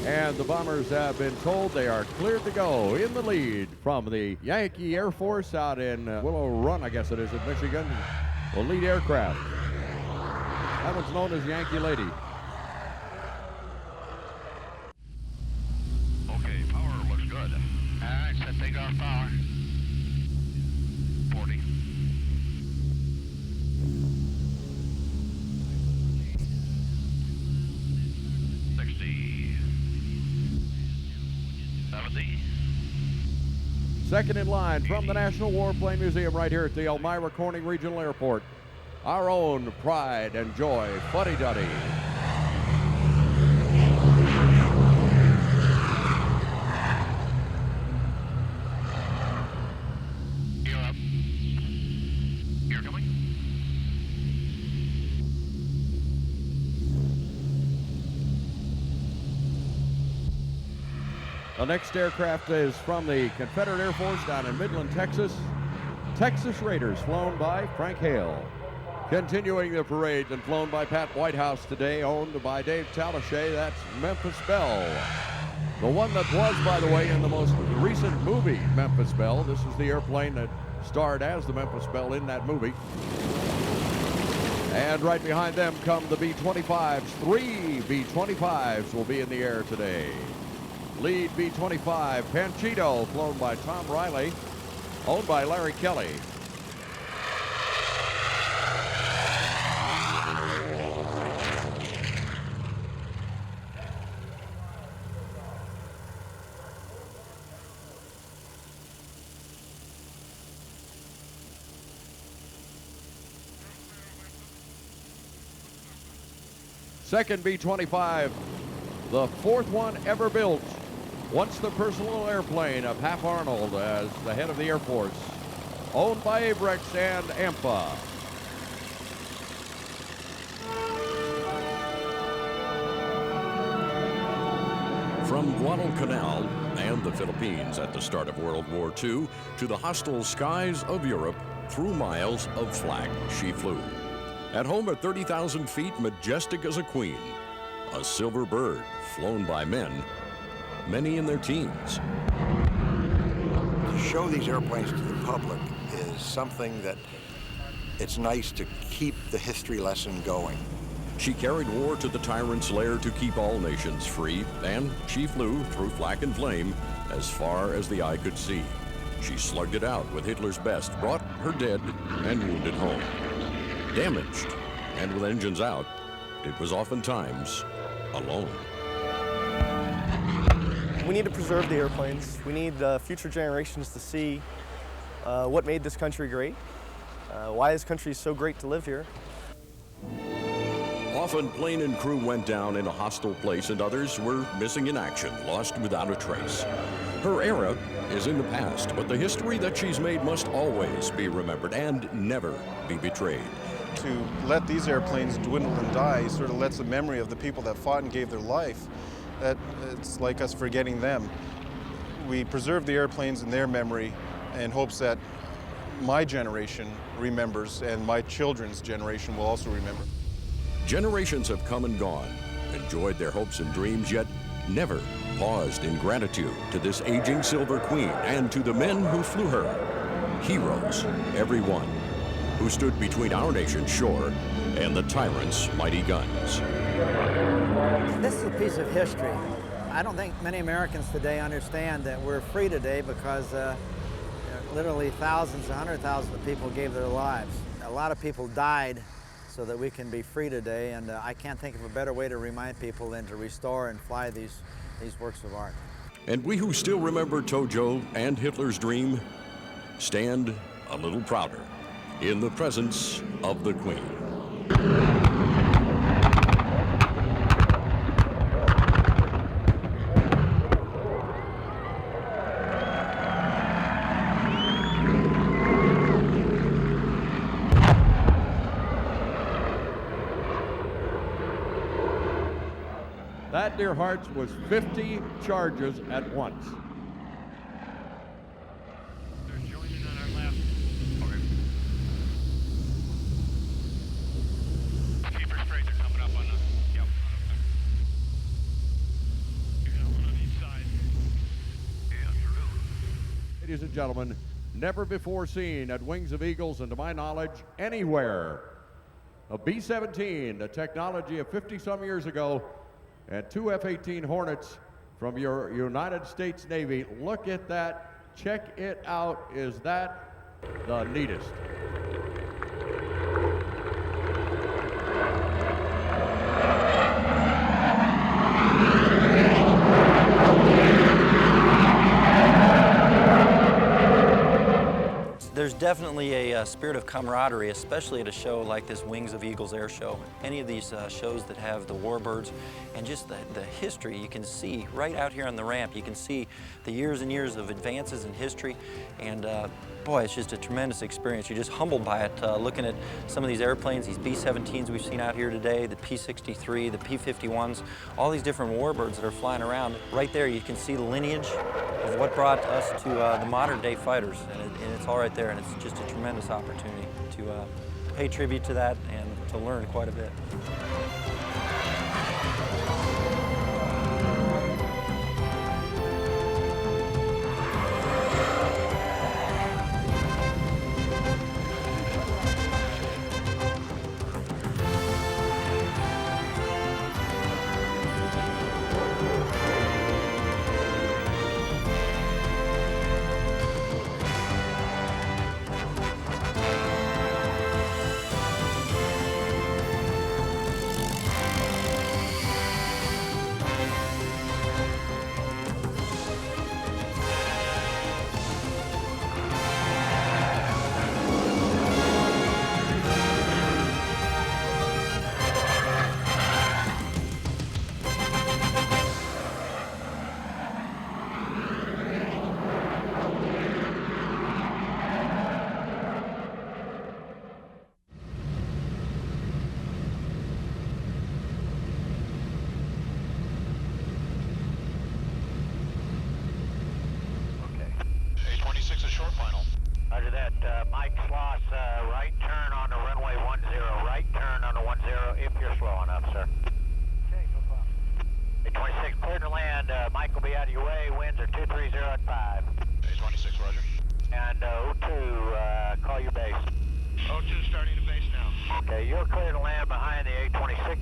And the Bombers have been told they are cleared to go in the lead from the Yankee Air Force out in Willow Run, I guess it is, in Michigan. The lead aircraft. That one's known as Yankee Lady. Okay, power looks good. All right, set takeoff power. 40. 60. 70. Second in line from the National Warplane Museum right here at the Elmira Corning Regional Airport. Our own pride and joy, Fuddy Duddy. Gear up. Gear coming. The next aircraft is from the Confederate Air Force down in Midland, Texas. Texas Raiders, flown by Frank Hale. Continuing the parade and flown by Pat Whitehouse today, owned by Dave Talashay, that's Memphis Belle. The one that was, by the way, in the most recent movie, Memphis Belle. This is the airplane that starred as the Memphis Belle in that movie. And right behind them come the B-25s. 3 B-25s will be in the air today. Lead B-25, Panchito, flown by Tom Riley, owned by Larry Kelly. Second B-25, the fourth one ever built. Once the personal airplane of Hap Arnold as the head of the Air Force, owned by Abrex and AMPA. From Guadalcanal and the Philippines at the start of World War II to the hostile skies of Europe, through miles of flak she flew. At home at 30,000 feet, majestic as a queen, a silver bird flown by men, many in their teens. To show these airplanes to the public is something that it's nice to keep the history lesson going. She carried war to the tyrant's lair to keep all nations free, and she flew through flak and flame as far as the eye could see. She slugged it out with Hitler's best, brought her dead and wounded home. Damaged, and with engines out, it was oftentimes alone. We need to preserve the airplanes. We need future generations to see what made this country great, why this country is so great to live here. Often plane and crew went down in a hostile place and others were missing in action, lost without a trace. Her era is in the past, but the history that she's made must always be remembered and never be betrayed. To let these airplanes dwindle and die sort of lets the memory of the people that fought and gave their life, that it's like us forgetting them. We preserve the airplanes in their memory in hopes that my generation remembers and my children's generation will also remember. Generations have come and gone, enjoyed their hopes and dreams, yet never paused in gratitude to this aging Silver Queen and to the men who flew her. Heroes, every one, who stood between our nation's shore and the tyrant's mighty guns. This is a piece of history. I don't think many Americans today understand that we're free today because literally thousands, 100,000 of people gave their lives. A lot of people died so that we can be free today, and I can't think of a better way to remind people than to restore and fly these works of art. And we who still remember Tojo and Hitler's dream stand a little prouder in the presence of the Queen. That, dear hearts, was 50 charges at once. They're joining on our left. Okay. Keep her straight, they're coming up on us. Yep. You're Ladies and gentlemen, never before seen at Wings of Eagles, and to my knowledge, anywhere. A B-17, the technology of 50-some years ago, and 2 F-18 Hornets from your United States Navy. Look at that. Check it out. Is that the neatest? There's definitely a spirit of camaraderie, especially at a show like this Wings of Eagles Air Show. Any of these shows that have the warbirds and just the history, you can see right out here on the ramp, you can see the years and years of advances in history, and boy, it's just a tremendous experience. You're just humbled by it, looking at some of these airplanes, these B-17s we've seen out here today, the P-63, the P-51s, all these different warbirds that are flying around. Right there you can see the lineage of what brought us to the modern day fighters, and it's all right there, and it's just a tremendous opportunity to pay tribute to that and to learn quite a bit. Roger that. Mike Sloss, right turn on the runway 10. Right turn on the 10 if you're slow enough, sir. Okay, no problem. 826, cleared to land. Mike will be out of your way. Winds are 230 at 5. 826, roger. And O2, call your base. O2 starting to base now. Okay, you're clear to land behind the 826.